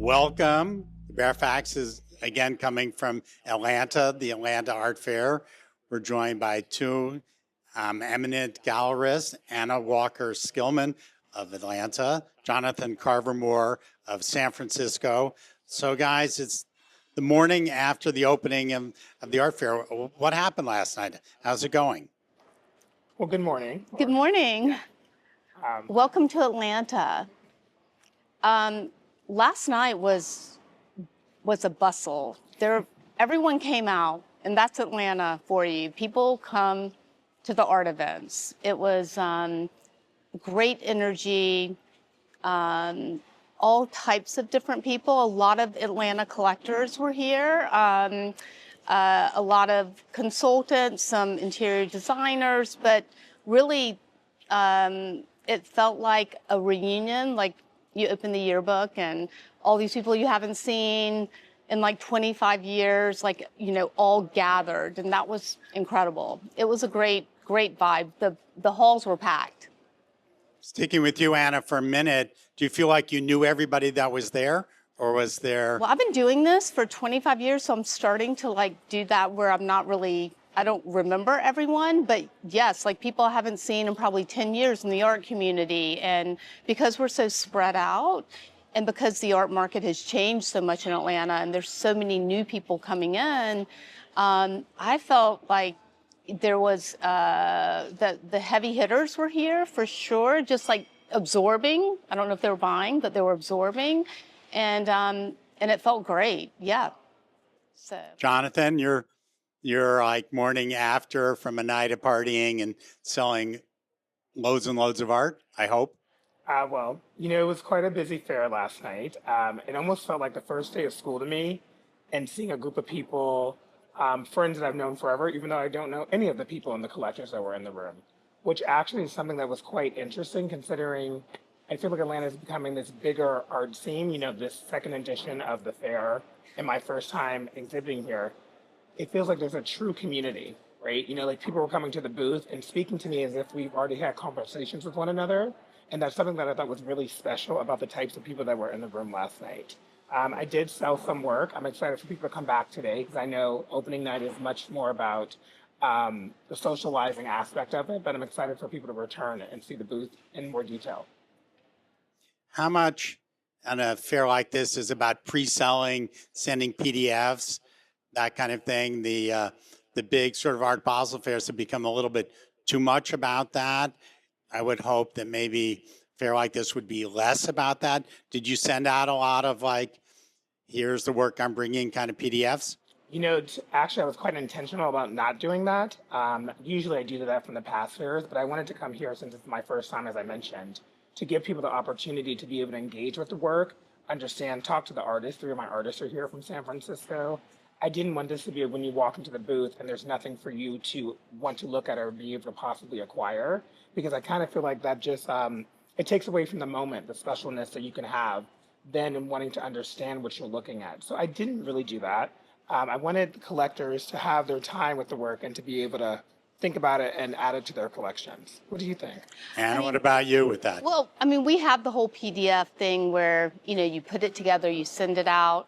Welcome. Baer Faxt is again coming from Atlanta, the Atlanta Art Fair. We're joined by two eminent gallerists, Anna Walker Skillman of Atlanta, Jonathan Carver Moore of San Francisco. So guys, it's the morning after the opening of the art fair. What happened last night? How's it going? Well, good morning. Good morning. Welcome to Atlanta. Last night was a bustle. Everyone came out, and that's Atlanta for you. People come to the art events. It was great energy, all types of different people. A lot of Atlanta collectors were here. A lot of consultants, some interior designers, but really it felt like a reunion, like you open the yearbook and all these people you haven't seen in like 25 years, like, all gathered, and that was incredible. It was a great vibe. The halls were packed. Sticking with you, Anna, for a minute, do you feel like you knew everybody that was there? Or was there... Well, I've been doing this for 25 years, so I'm starting to do that where I don't remember everyone, but yes, people I haven't seen in probably 10 years in the art community. And because we're so spread out, and because the art market has changed so much in Atlanta, and there's so many new people coming in, I felt like there was, the heavy hitters were here for sure, just absorbing. I don't know if they were buying, but they were absorbing. And it felt great, yeah. So Jonathan, you're like morning after from a night of partying and selling loads and loads of art, I hope. Well, it was quite a busy fair last night. It almost felt like the first day of school to me, and seeing a group of people, friends that I've known forever, even though I don't know any of the people in the collectors that were in the room, which actually is something that was quite interesting considering I feel like Atlanta is becoming this bigger art scene. This second edition of the fair and my first time exhibiting here, it feels like there's a true community, right? People were coming to the booth and speaking to me as if we've already had conversations with one another. And that's something that I thought was really special about the types of people that were in the room last night. I did sell some work. I'm excited for people to come back today because I know opening night is much more about the socializing aspect of it, but I'm excited for people to return and see the booth in more detail. How much on a fair like this is about pre-selling, sending PDFs, that kind of thing? The big sort of art Basel fairs have become a little bit too much about that. I would hope that maybe a fair like this would be less about that. Did you send out a lot of here's the work I'm bringing kind of PDFs? Actually, I was quite intentional about not doing that. Usually I do that from the past fairs, but I wanted to come here since it's my first time, as I mentioned, to give people the opportunity to be able to engage with the work, understand, talk to the artists. 3 of my artists are here from San Francisco. I didn't want this to be when you walk into the booth and there's nothing for you to want to look at or be able to possibly acquire, because I kind of feel like that just, it takes away from the moment, the specialness that you can have then in wanting to understand what you're looking at. So I didn't really do that. I wanted collectors to have their time with the work and to be able to think about it and add it to their collections. What do you think? Anna, what about you with that? Well, we have the whole PDF thing where, you put it together, you send it out.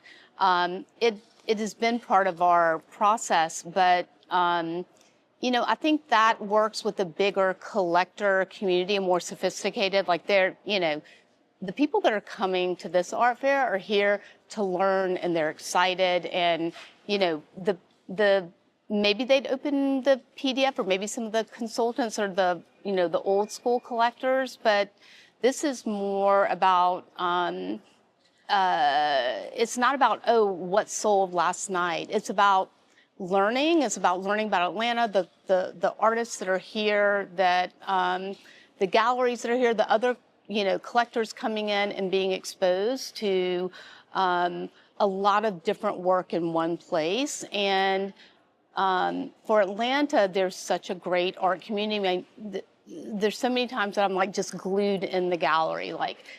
It has been part of our process, but, I think that works with the bigger collector community and more sophisticated, the people that are coming to this art fair are here to learn and they're excited, and, maybe they'd open the PDF, or maybe some of the consultants are the old school collectors, but this is more about, it's not about, what sold last night. It's about learning. It's about learning about Atlanta, the artists that are here, that the galleries that are here, the other, collectors coming in and being exposed to a lot of different work in one place. And for Atlanta, there's such a great art community. There's so many times that I'm just glued in the gallery,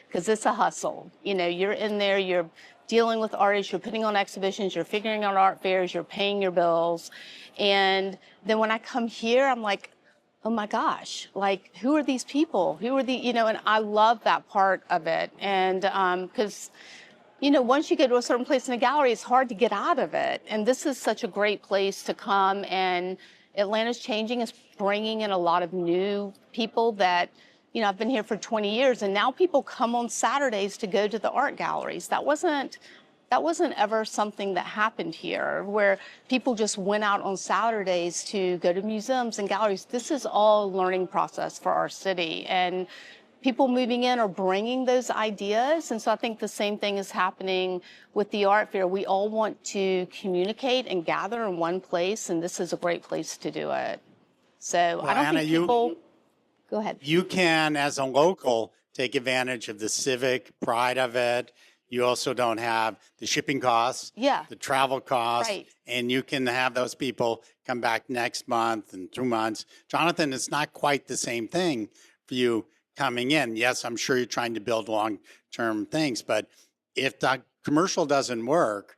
because it's a hustle. You're in there, you're dealing with artists, you're putting on exhibitions, you're figuring out art fairs, you're paying your bills. And then when I come here, I'm like, oh my gosh, who are these people? Who are and I love that part of it. And because once you get to a certain place in a gallery, it's hard to get out of it. And this is such a great place to come. And Atlanta's changing. It's bringing in a lot of new people that, I've been here for 20 years, and now people come on Saturdays to go to the art galleries. That wasn't ever something that happened here, where people just went out on Saturdays to go to museums and galleries. This is all a learning process for our city, and people moving in are bringing those ideas. And so I think the same thing is happening with the art fair. We all want to communicate and gather in one place, and this is a great place to do it. So I don't Anna, think people... Go ahead. You can, as a local, take advantage of the civic pride of it. You also don't have the shipping costs, the travel costs, right. And you can have those people come back next month and 2 months. Jonathan, it's not quite the same thing for you coming in. Yes, I'm sure you're trying to build long-term things, but if the commercial doesn't work,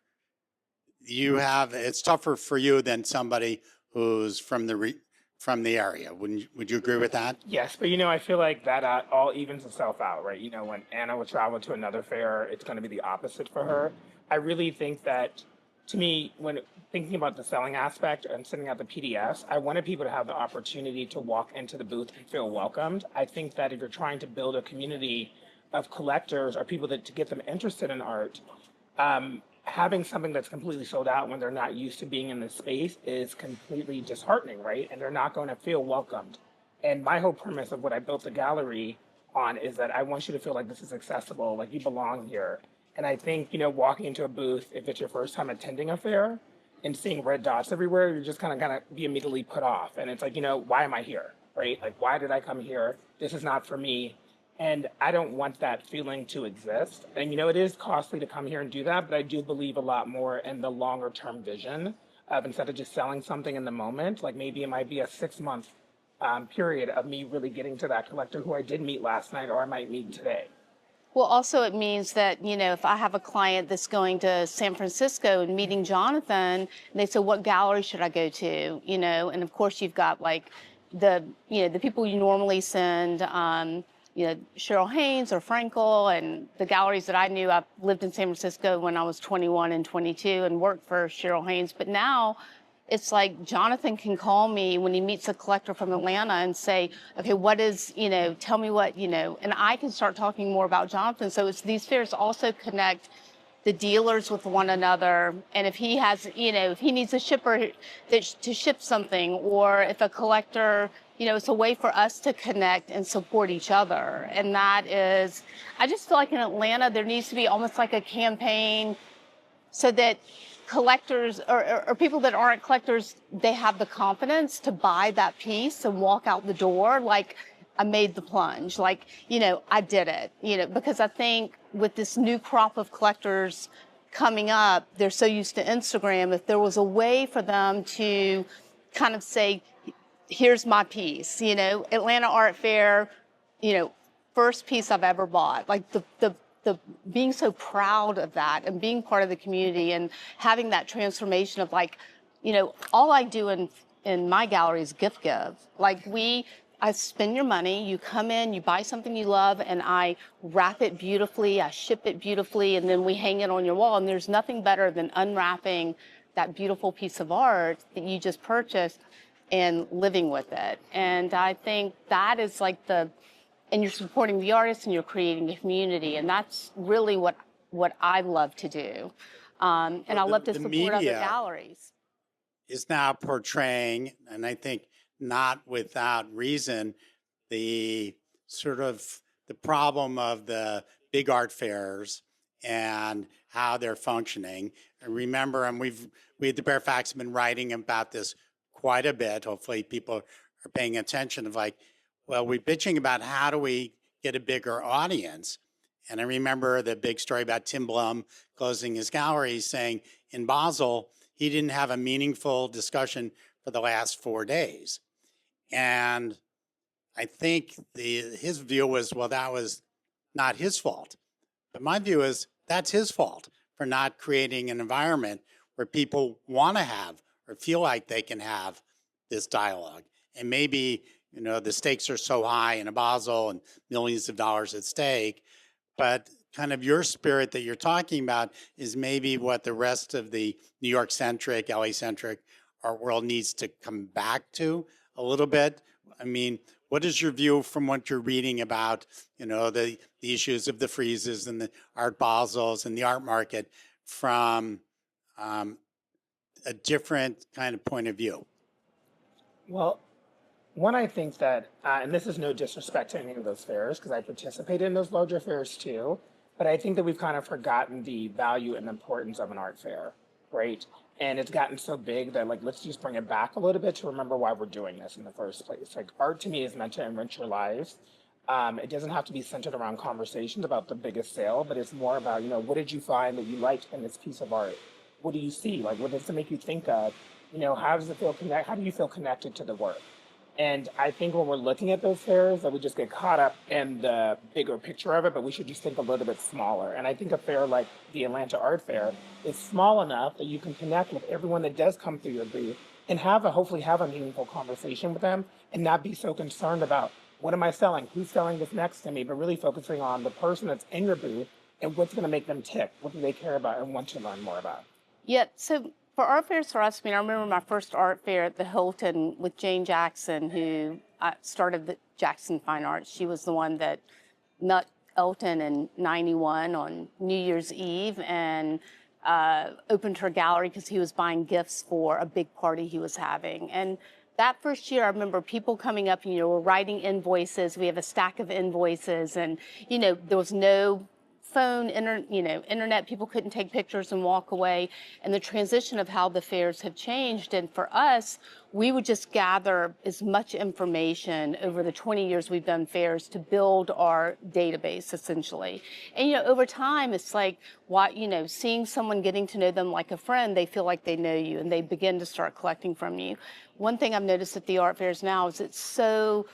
it's tougher for you than somebody who's from the area. Would you agree with that? Yes, but I feel like that all evens itself out, right? When Anna would travel to another fair, it's going to be the opposite for her. I really think that, to me, when thinking about the selling aspect and sending out the PDFs, I wanted people to have the opportunity to walk into the booth and feel welcomed. I think that if you're trying to build a community of collectors or people to get them interested in art, having something that's completely sold out when they're not used to being in this space is completely disheartening, right? And they're not going to feel welcomed. And my whole premise of what I built the gallery on is that I want you to feel like this is accessible, like you belong here. And I think, walking into a booth, if it's your first time attending a fair and seeing red dots everywhere, you're just kind of be immediately put off. And it's like, why am I here, right? Like, why did I come here? This is not for me. And I don't want that feeling to exist. And, it is costly to come here and do that, but I do believe a lot more in the longer term vision of, instead of just selling something in the moment, like maybe it might be a 6-month period of me really getting to that collector who I did meet last night or I might meet today. Well, also it means that, if I have a client that's going to San Francisco and meeting Jonathan, and they say, what gallery should I go to? And of course you've got like the people you normally send, Cheryl Haynes or Frankel, and the galleries that I knew. I lived in San Francisco when I was 21 and 22 and worked for Cheryl Haynes. But now it's like Jonathan can call me when he meets a collector from Atlanta and say, okay, what is, tell me what, and I can start talking more about Jonathan. So these fairs also connect the dealers with one another. And if he has, if he needs a shipper to ship something, or if a collector, it's a way for us to connect and support each other. And that is, I just feel like in Atlanta, there needs to be almost like a campaign so that collectors or people that aren't collectors, they have the confidence to buy that piece and walk out the door like, I made the plunge, like, I did it, because I think with this new crop of collectors coming up, they're so used to Instagram. If there was a way for them to kind of say, here's my piece, Atlanta Art Fair, first piece I've ever bought, like the being so proud of that and being part of the community and having that transformation of like, all I do in my gallery is gift give. Like I spend your money, you come in, you buy something you love, and I wrap it beautifully, I ship it beautifully, and then we hang it on your wall. And there's nothing better than unwrapping that beautiful piece of art that you just purchased and living with it. And I think that is like and you're supporting the artists and you're creating a community. And that's really what I love to do. And I love to support other galleries. Is now portraying, and I think not without reason, the sort of the problem of the big art fairs and how they're functioning. And remember, and we at the Baer Faxt have been writing about this quite a bit. Hopefully people are paying attention of like, well, we're bitching about how do we get a bigger audience. And I remember the big story about Tim Blum closing his gallery, saying in Basel, he didn't have a meaningful discussion for the last 4 days. And I think his view was, well, that was not his fault. But my view is that's his fault for not creating an environment where people want to have or feel like they can have this dialogue. And maybe, the stakes are so high in a Basel and millions of dollars at stake, but kind of your spirit that you're talking about is maybe what the rest of the New York centric, LA centric art world needs to come back to a little bit. I mean, what is your view from what you're reading about, the issues of the freezes and the art Basels and the art market from a different kind of point of view? Well, one, I think that, and this is no disrespect to any of those fairs, because I participated in those larger fairs too, but I think that we've kind of forgotten the value and importance of an art fair, right? And it's gotten so big that, like, let's just bring it back a little bit to remember why we're doing this in the first place. Like, art to me is meant to enrich your lives. It doesn't have to be centered around conversations about the biggest sale, but it's more about, what did you find that you liked in this piece of art? What do you see? Like, what does it make you think of? How does it feel how do you feel connected to the work? And I think when we're looking at those fairs, that we just get caught up in the bigger picture of it, but we should just think a little bit smaller. And I think a fair like the Atlanta Art Fair is small enough that you can connect with everyone that does come through your booth and hopefully have a meaningful conversation with them and not be so concerned about what am I selling, who's selling this next to me, but really focusing on the person that's in your booth and what's going to make them tick, what do they care about and want to learn more about. Yeah, so for art fairs for us, I remember my first art fair at the Hilton with Jane Jackson, who started the Jackson Fine Arts. She was the one that met Elton in '91 on New Year's Eve and opened her gallery because he was buying gifts for a big party he was having. And that first year, I remember people coming up and, we're writing invoices. We have a stack of invoices and, there was no phone, internet, people couldn't take pictures and walk away. And the transition of how the fairs have changed. And for us, we would just gather as much information over the 20 years we've done fairs to build our database, essentially. And, over time, it's like, seeing someone, getting to know them like a friend, they feel like they know you and they begin to start collecting from you. One thing I've noticed at the art fairs now is it's so,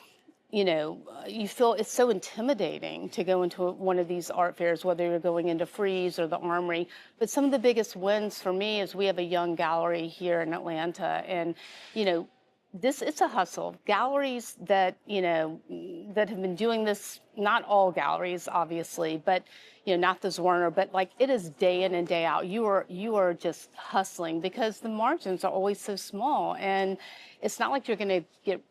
you feel it's so intimidating to go into one of these art fairs, whether you're going into Frieze or the Armory. But some of the biggest wins for me is we have a young gallery here in Atlanta. And, it's a hustle. Galleries that, that have been doing this, not all galleries, obviously, but, not the Werner, but like it is day in and day out. You are just hustling because the margins are always so small. And it's not like you're going to get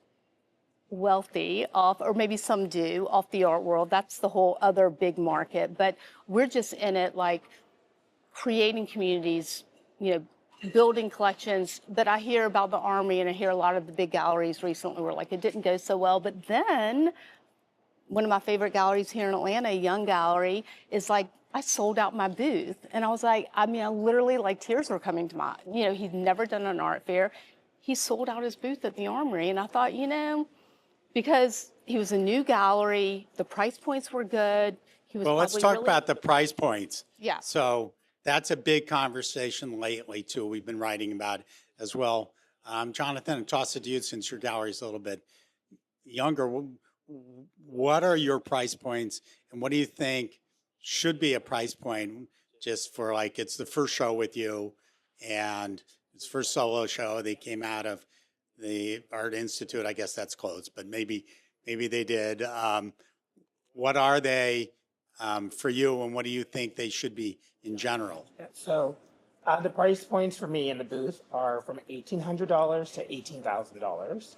wealthy off, or maybe some do, off the art world. That's the whole other big market. But we're just in it like creating communities, building collections. But I hear about the Armory and I hear a lot of the big galleries recently were like, it didn't go so well. But then one of my favorite galleries here in Atlanta, a young gallery, is like, I sold out my booth. And I was like, I literally, like, tears were coming to my, he'd never done an art fair. He sold out his booth at the Armory. And I thought, because he was a new gallery, the price points were good. He was let's talk about the price points. Yeah. So that's a big conversation lately, too. We've been writing about it as well. Jonathan, I'll toss it to you since your gallery's a little bit younger. What are your price points and what do you think should be a price point just for like, it's the first show with you and it's first solo show. They came out of the Art Institute. I guess that's closed, but maybe they did. What are they for you and what do you think they should be in general? Yeah, so the price points for me in the booth are from $1,800 to $18,000.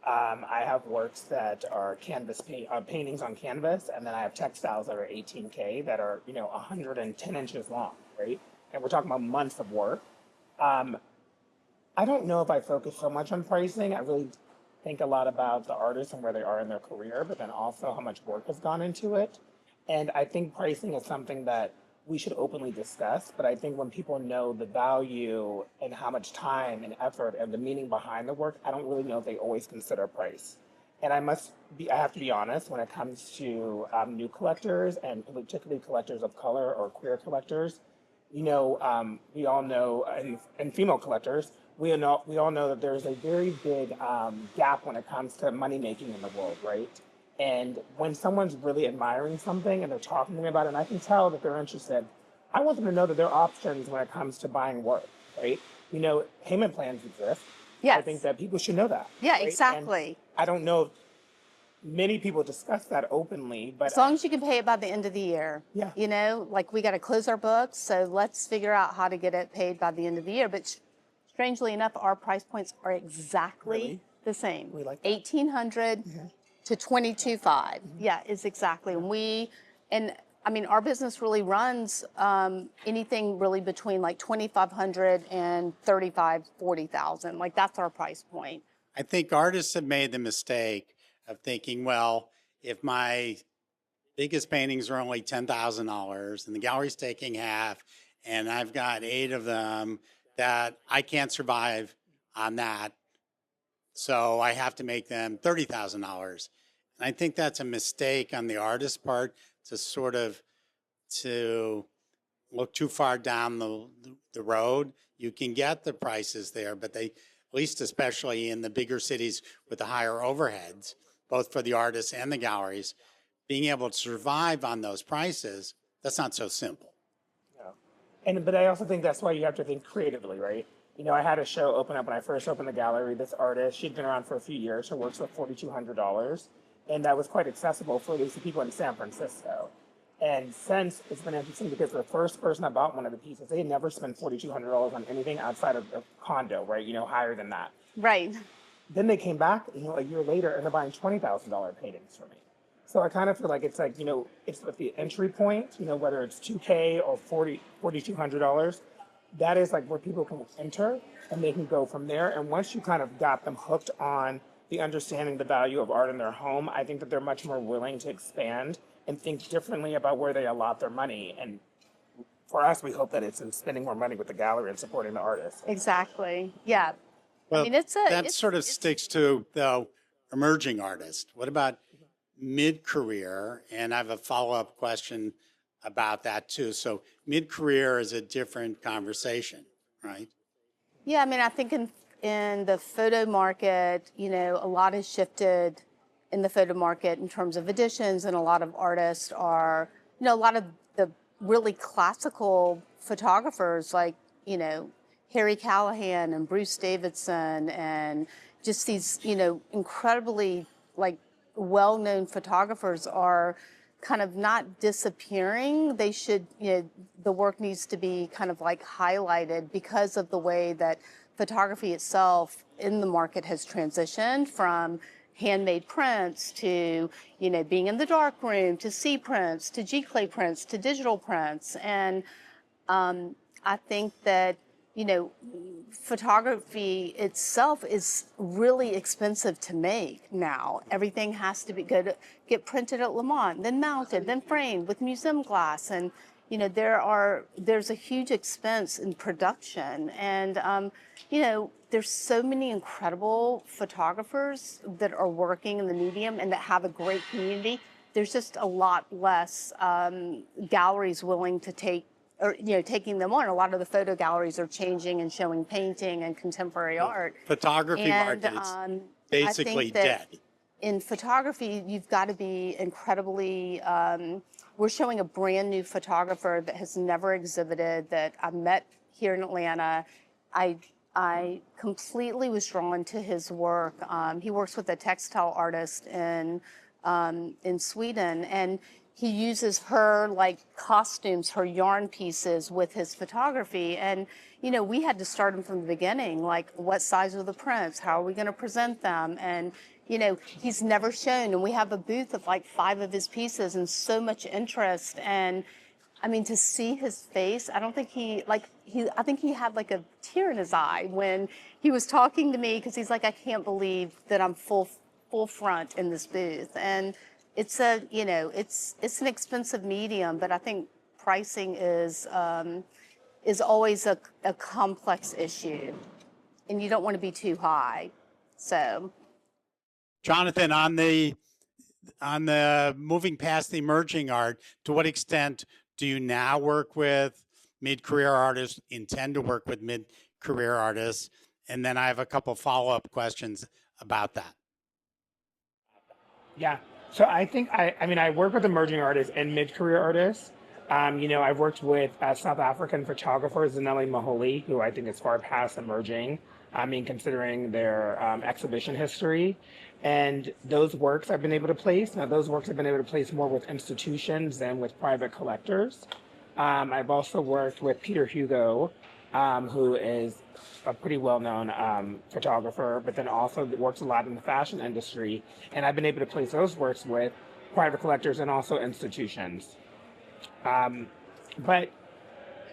I have works that are canvas paintings on canvas, and then I have textiles that are 18K that are 110 inches long, right? And we're talking about months of work. I don't know if I focus so much on pricing. I really think a lot about the artists and where they are in their career, but then also how much work has gone into it. And I think pricing is something that we should openly discuss, but I think when people know the value and how much time and effort and the meaning behind the work, I don't really know if they always consider price. And I have to be honest, when it comes to new collectors and particularly collectors of color or queer collectors, we all know, and female collectors, we all know that there's a very big gap when it comes to money making in the world, right? And when someone's really admiring something and they're talking to me about it, and I can tell that they're interested, I want them to know that there are options when it comes to buying work, right? Payment plans exist. Yes. I think that people should know that. Yeah, right? exactly. And I don't know many people discuss that openly, but As long as you can pay it by the end of the year. Yeah. You know, like we got to close our books, so let's figure out how to get it paid by the end of the year. But strangely enough, our price points are exactly Really? the same. We like that. 1,800 to 22,500. Yeah, is exactly. And I mean, our business really runs anything really between like 2,500 and 35, 40,000. Like that's our price point. I think artists have made the mistake of thinking, well, if my biggest paintings are only $10,000 and the gallery's taking half and I've got 8 of them, that I can't survive on that. So I have to make them $30,000. And I think that's a mistake on the artist's part to look too far down the road. You can get the prices there, but they, at least especially in the bigger cities with the higher overheads, both for the artists and the galleries, being able to survive on those prices, that's not so simple. Yeah. But I also think that's why you have to think creatively, right? You know, I had a show open up when I first opened the gallery. This artist, she'd been around for a few years. Her works were $4,200, and that was quite accessible for at least the people in San Francisco. And since, it's been interesting because the first person that bought one of the pieces, they had never spent $4,200 on anything outside of a condo, right? You know, higher than that. Right. Then they came back, you know, a year later, and they're buying $20,000 paintings from me. So I kind of feel like it's like, you know, it's at the entry point, you know, whether it's $2,000 or $4,200, that is like where people can enter and they can go from there. And once you kind of got them hooked on the understanding the value of art in their home, I think that they're much more willing to expand and think differently about where they allot their money. And for us, we hope that it's in spending more money with the gallery and supporting the artists. Exactly. Yeah. Well, I mean, that sort of sticks to the emerging artist. What about mid-career? And I have a follow-up question about that too. So mid-career is a different conversation, right? Yeah, I mean, I think in the photo market, you know, a lot has shifted in the photo market in terms of editions, and a lot of artists are, you know, a lot of the really classical photographers like, you know, Harry Callahan and Bruce Davidson and just these, you know, incredibly like well-known photographers are kind of not disappearing. They should, you know, the work needs to be kind of like highlighted because of the way that photography itself in the market has transitioned from handmade prints to, you know, being in the dark room, to C prints, to G-clay prints, to digital prints. And I think that, you know, photography itself is really expensive to make now. Everything has to be good, get printed at Lamont, then mounted, then framed with museum glass. And, you know, there's a huge expense in production. And, you know, there's so many incredible photographers that are working in the medium and that have a great community. There's just a lot less galleries willing to take, or, you know, taking them on. A lot of the photo galleries are changing and showing painting and contemporary art. Photography market is basically dead. In photography, you've got to be incredibly, we're showing a brand new photographer that has never exhibited, that I met here in Atlanta. I completely was drawn to his work. He works with a textile artist in Sweden, and he uses her like costumes, her yarn pieces with his photography. And, you know, we had to start him from the beginning, like what size are the prints? How are we going to present them? And, you know, he's never shown, and we have a booth of like 5 of his pieces and so much interest. And I mean, to see his face, I think he had like a tear in his eye when he was talking to me, because he's like, I can't believe that I'm full front in this booth. And it's you know, it's an expensive medium, but I think pricing is always a complex issue, and you don't want to be too high. So, Jonathan, on the moving past the emerging art, to what extent do you now work with mid-career artists, intend to work with mid-career artists? And then I have a couple follow-up questions about that. Yeah. So I think, I mean, I work with emerging artists and mid-career artists. You know, I've worked with South African photographer Zanele Maholi, who I think is far past emerging. I mean, considering their exhibition history. And those works I've been able to place. Now, those works I've been able to place more with institutions than with private collectors. I've also worked with Peter Hugo, who is a pretty well-known photographer, but then also works a lot in the fashion industry. And I've been able to place those works with private collectors and also institutions. But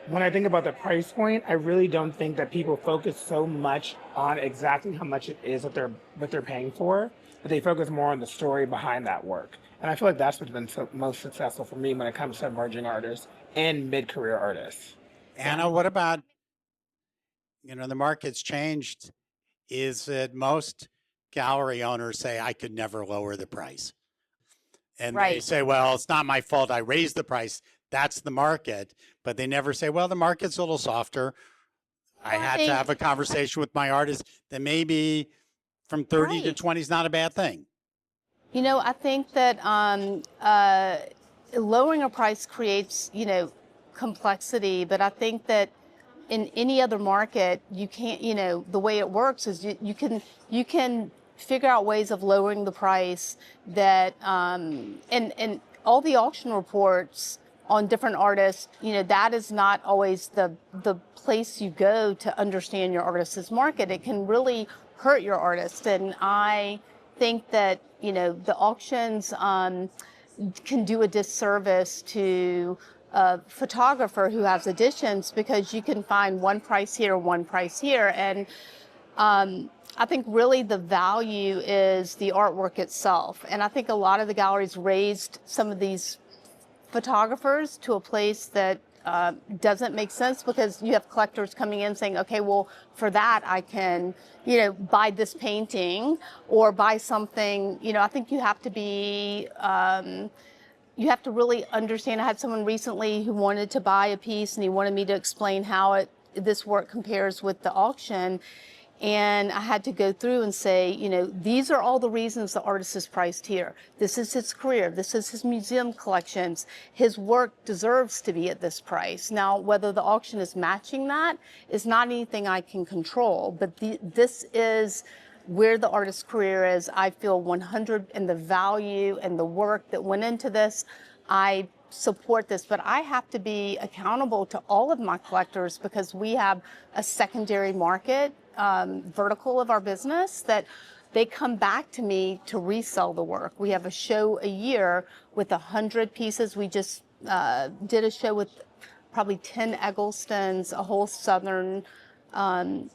when I think about the price point, I really don't think that people focus so much on exactly how much it is that they're paying for, but they focus more on the story behind that work. And I feel like that's what's been most successful for me when it comes to emerging artists and mid-career artists. Anna, what about, the market's changed. Is that most gallery owners say, I could never lower the price. And they Right. say, well, it's not my fault. I raised the price. That's the market. But they never say, well, the market's a little softer. I Well, I had to think- have a conversation with my artist that maybe from 30 to Right. 20 is not a bad thing. I think that lowering a price creates, complexity, but I think that in any other market, you can't, the way it works is you can figure out ways of lowering the price that, and all the auction reports on different artists, that is not always the place you go to understand your artist's market. It can really hurt your artist. And I think that, the auctions can do a disservice to a photographer who has editions because you can find one price here, one price here. And I think really the value is the artwork itself. And I think a lot of the galleries raised some of these photographers to a place that doesn't make sense because you have collectors coming in saying, okay, well, for that I can, buy this painting or buy something. I think you have to be, you have to really understand. I had someone recently who wanted to buy a piece and he wanted me to explain how this work compares with the auction. And I had to go through and say, these are all the reasons the artist is priced here. This is his career. This is his museum collections. His work deserves to be at this price. Now, whether the auction is matching that is not anything I can control, but this is where the artist's career is. I feel 100 and the value and the work that went into this. I support this, but I have to be accountable to all of my collectors because we have a secondary market vertical of our business that they come back to me to resell the work. We have a show a year with 100 pieces. We just did a show with probably 10 Egglestons, a whole Southern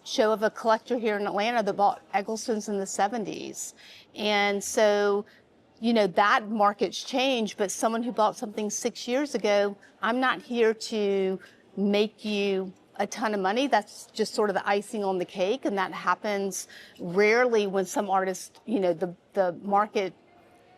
show of a collector here in Atlanta that bought Egglestons in the 70s. And so, that market's changed, but someone who bought something 6 years ago, I'm not here to make you a ton of money. That's just sort of the icing on the cake, and that happens rarely when some artists, the market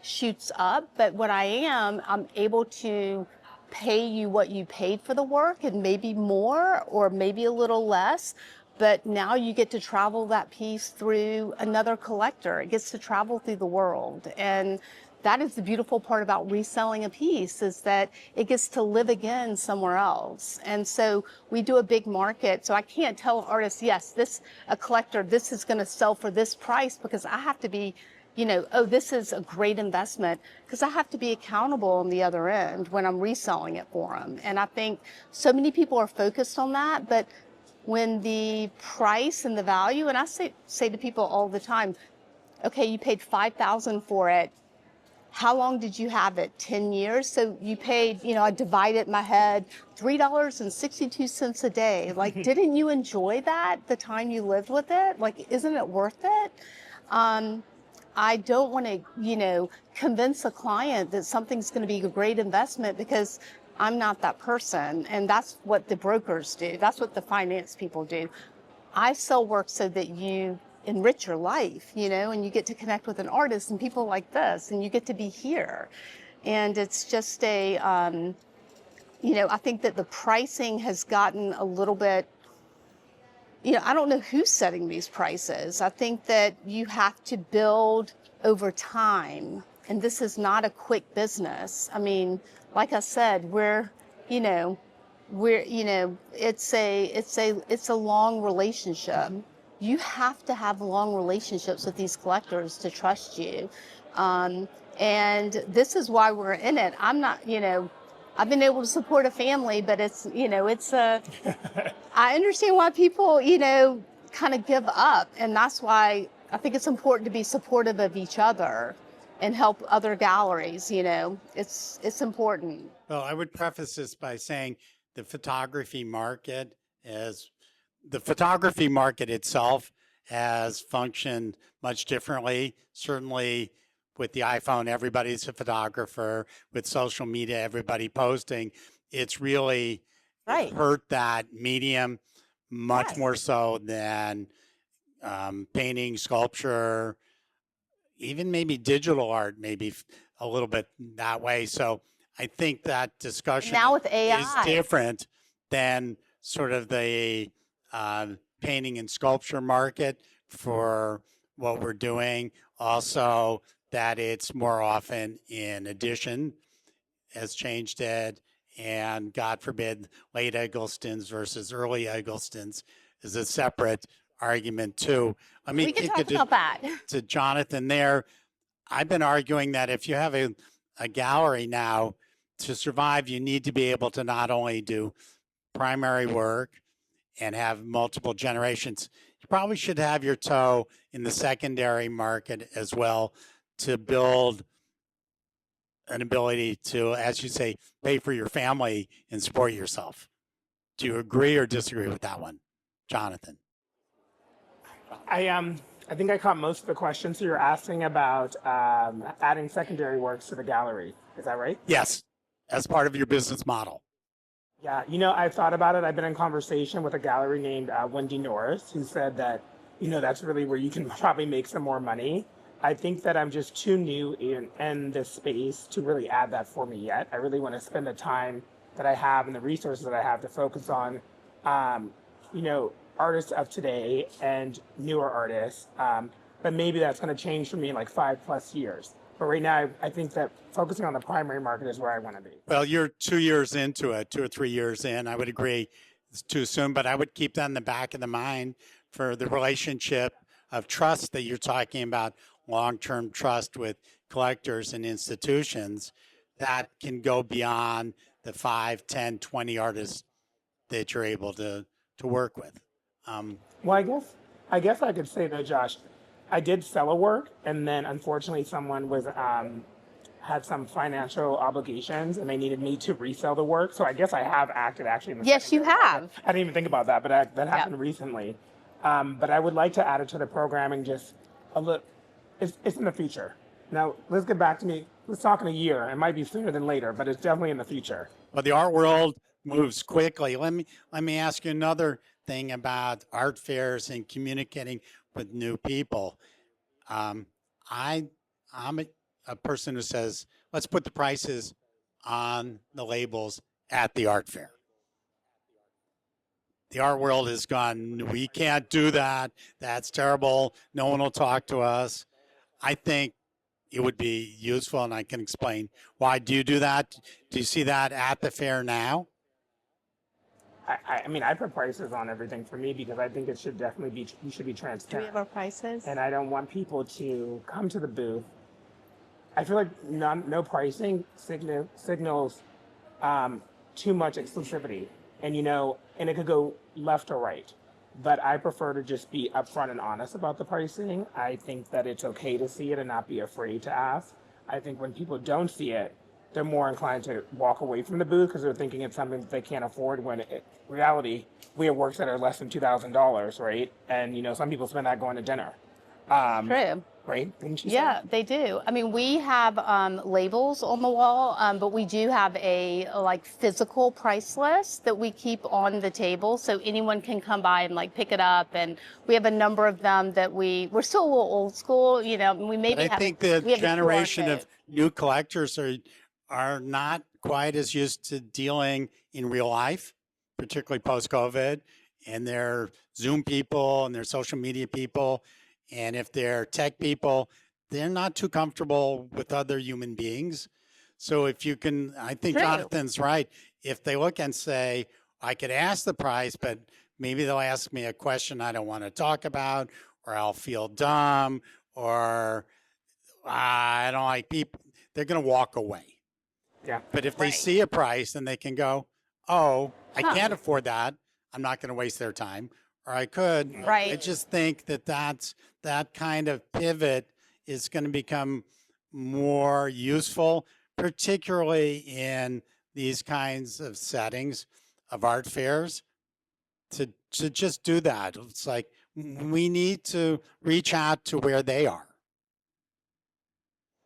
shoots up. But what I'm able to pay you what you paid for the work and maybe more or maybe a little less. But now you get to travel that piece through another collector. It gets to travel through the world. And that is the beautiful part about reselling a piece, is that it gets to live again somewhere else. And so we do a big market. So I can't tell an artist, yes, a collector, this is going to sell for this price, because I have to be, this is a great investment, because I have to be accountable on the other end when I'm reselling it for them. And I think so many people are focused on that, but when the price and the value, and I say to people all the time, okay, you paid $5,000 for it. How long did you have it? 10 years? So you paid, I divide it in my head, $3.62 a day. Like, didn't you enjoy that the time you lived with it? Like, isn't it worth it? I don't want to, convince a client that something's going to be a great investment, because I'm not that person. And that's what the brokers do. That's what the finance people do. I sell work so that you enrich your life, and you get to connect with an artist and people like this, and you get to be here. And it's just I think that the pricing has gotten a little bit, I don't know who's setting these prices. I think that you have to build over time, and this is not a quick business. I mean, like I said, it's a long relationship. you have to have long relationships with these collectors to trust you. And this is why we're in it. I'm not, I've been able to support a family, but it's, I understand why people, kind of give up. And that's why I think it's important to be supportive of each other and help other galleries, it's important. Well, I would preface this by saying the photography market itself has functioned much differently. Certainly with the iPhone, everybody's a photographer. With social media, everybody posting. It's really hurt that medium much more so than painting, sculpture, even maybe digital art, maybe a little bit that way. So I think that discussion now with AI is different than sort of the painting and sculpture market for what we're doing. Also, that it's more often in addition has changed it. And God forbid, late Egglestons versus early Egglestons is a separate argument too. Let me we can kick talk it about that. to Jonathan there. I've been arguing that if you have a gallery now, to survive, you need to be able to not only do primary work and have multiple generations, you probably should have your toe in the secondary market as well to build an ability to, as you say, pay for your family and support yourself. Do you agree or disagree with that one, Jonathan? I think I caught most of the questions. So you're asking about adding secondary works to the gallery. Is that right? Yes, as part of your business model. Yeah, I've thought about it. I've been in conversation with a gallery named Wendy Norris, who said that, that's really where you can probably make some more money. I think that I'm just too new in this space to really add that for me yet. I really want to spend the time that I have and the resources that I have to focus on, artists of today and newer artists. But maybe that's going to change for me in like 5+ years. But right now, I think that focusing on the primary market is where I want to be. Well, you're 2 years into it, 2 or 3 years in. I would agree it's too soon, but I would keep that in the back of the mind for the relationship of trust that you're talking about, long-term trust with collectors and institutions that can go beyond the 5, 10, 20 artists that you're able to work with. Well, I guess I could say though, Josh, I did sell a work, and then unfortunately someone was had some financial obligations, and they needed me to resell the work. So I guess I have acted actually in the Yes, you have. I didn't even think about that, but that happened recently. But I would like to add it to the programming. Just a little. It's in the future. Now let's get back to me. Let's talk in a year. It might be sooner than later, but it's definitely in the future. Well, the art world moves quickly. Let me ask you another thing about art fairs and communicating with new people. I'm a person who says, let's put the prices on the labels at the art fair. The art world has gone, we can't do that. That's terrible. No one will talk to us. I think it would be useful, and I can explain why. Do you do that? Do you see that at the fair now? I mean, I put prices on everything for me because I think it should definitely be, we should be Do we transparent. have our prices? And I don't want people to come to the booth. I feel like no pricing signals too much exclusivity, and and it could go left or right. But I prefer to just be upfront and honest about the pricing. I think that it's okay to see it and not be afraid to ask. I think when people don't see it, they're more inclined to walk away from the booth because they're thinking it's something that they can't afford, when in reality, we have works that are less than $2,000, right? And, some people spend that going to dinner. True. Right? Didn't you say? Yeah, they do. I mean, we have labels on the wall, but we do have a physical price list that we keep on the table, so anyone can come by and pick it up. And we have a number of them that we're still a little old school, We maybe I think the generation of new collectors are not quite as used to dealing in real life, particularly post-COVID, and they're Zoom people and they're social media people. And if they're tech people, they're not too comfortable with other human beings. So if you can, I think True. Jonathan's right. If they look and say, I could ask the price, but maybe they'll ask me a question I don't want to talk about, or I'll feel dumb, or I don't like people. They're going to walk away. Yeah. But if they Right. see a price and they can go, oh, I Huh. can't afford that, I'm not going to waste their time. Or I could. Right. I just think that kind of pivot is going to become more useful, particularly in these kinds of settings of art fairs, to just do that. It's like we need to reach out to where they are.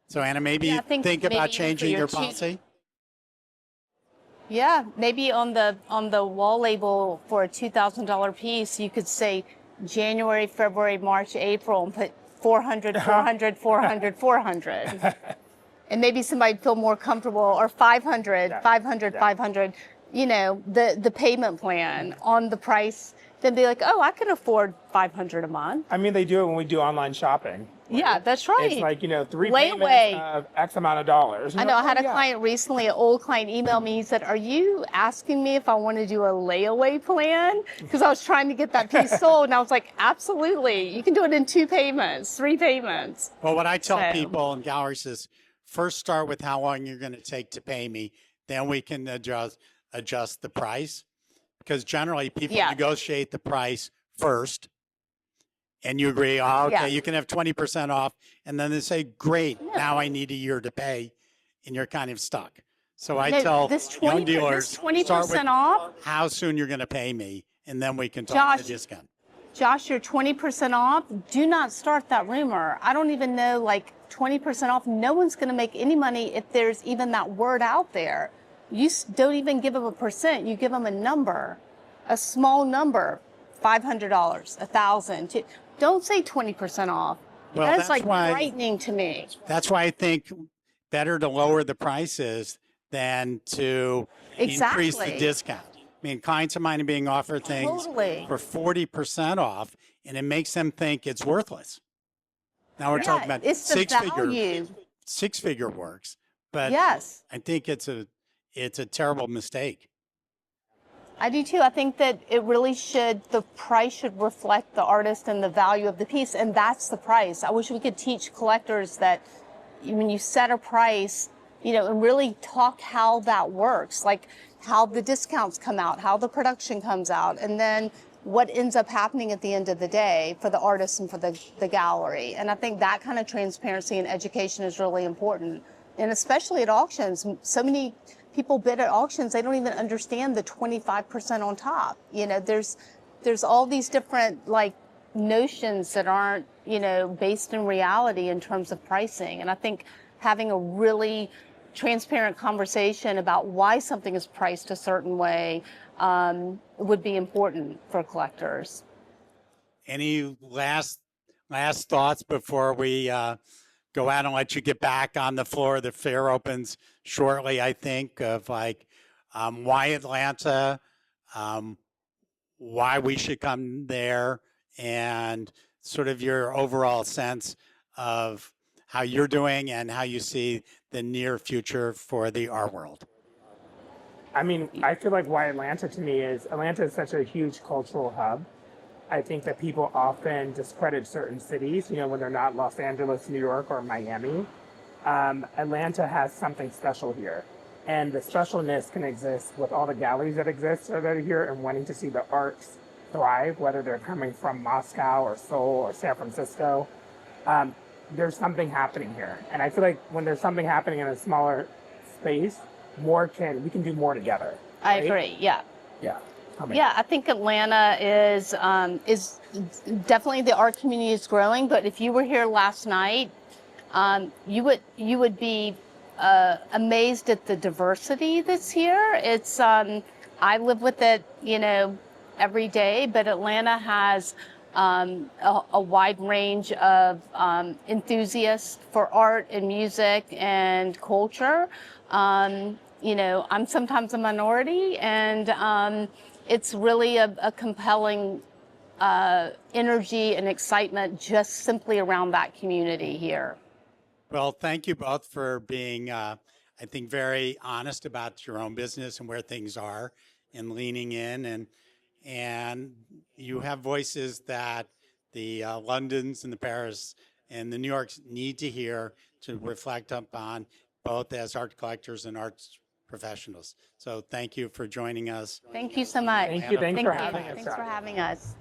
So Anna, maybe Yeah, I think think about maybe for changing your your two- policy. Yeah, maybe on the wall label for a $2,000 piece, you could say January, February, March, April, and put 400, 400, 400, 400. And maybe somebody'd feel more comfortable, or 500, Yeah. 500, Yeah. 500, the payment plan on the price, then be like, oh, I can afford 500 a month. I mean, they do it when we do online shopping. Yeah, that's right. It's like, 3 Layaway. payments of X amount of dollars. I know I had a Yeah. client recently, an old client, emailed me. He said, are you asking me if I want to do a layaway plan? Because I was trying to get that piece sold. And I was like, absolutely. You can do it in 2 payments, 3 payments. Well, what I tell So- people in galleries is first start with how long you're going to take to pay me. Then we can adjust the price. Because generally people Yeah. negotiate the price first. And you agree, oh, okay, Yeah. you can have 20% off. And then they say, great, Yeah. now I need a year to pay. And you're kind of stuck. So I No, tell this young 20, dealers, this 20% start with off, how soon you're going to pay me. And then we can talk Josh, the discount. Josh, you're 20% off. Do not start that rumor. I don't even know, 20% off. No one's going to make any money if there's even that word out there. You don't even give them a percent. You give them a number, a small number, $500, $1,000. Don't say 20% off. Well, That's that's why- frightening to me. That's why I think better to lower the prices than to increase the Exactly. discount. I mean, clients of mine are being offered things Totally. for 40% off, and it makes them think it's worthless. Now we're Yeah, talking about it's the six-figure value. six-figure works, but Yes. I think it's a terrible mistake. I do too. I think that the price should reflect the artist and the value of the piece, and that's the price. I wish we could teach collectors that when you set a price, and really talk how that works, like how the discounts come out, how the production comes out, and then what ends up happening at the end of the day for the artist and for the gallery. And I think that kind of transparency and education is really important. And especially at auctions, so many people bid at auctions, they don't even understand the 25% on top. There's all these different notions that aren't, based in reality in terms of pricing. And I think having a really transparent conversation about why something is priced a certain way would be important for collectors. Any last thoughts before we go out and let you get back on the floor? The fair opens shortly, I think, of why Atlanta, why we should come there, and sort of your overall sense of how you're doing and how you see the near future for the art world. I mean, I feel like why Atlanta to me is Atlanta is such a huge cultural hub. I think that people often discredit certain cities, when they're not Los Angeles, New York, or Miami. Atlanta has something special here. And the specialness can exist with all the galleries that exist that are here and wanting to see the arts thrive, whether they're coming from Moscow or Seoul or San Francisco. There's something happening here. And I feel like when there's something happening in a smaller space, we can do more together. I right? agree. Yeah. Yeah. Yeah, I think Atlanta is definitely, the art community is growing. But if you were here last night, you would be amazed at the diversity that's here. It's I live with it, every day. But Atlanta has a wide range of enthusiasts for art and music and culture. I'm sometimes a minority, and it's really a compelling energy and excitement just simply around that community here. Well, thank you both for being, I think, very honest about your own business and where things are, and leaning in and you have voices that the Londons and the Paris and the New Yorks need to hear to reflect upon, both as art collectors and arts professionals. So thank you for joining us. Thank you so much. Thank you. Thanks for Thank you. having us. Thanks for having us.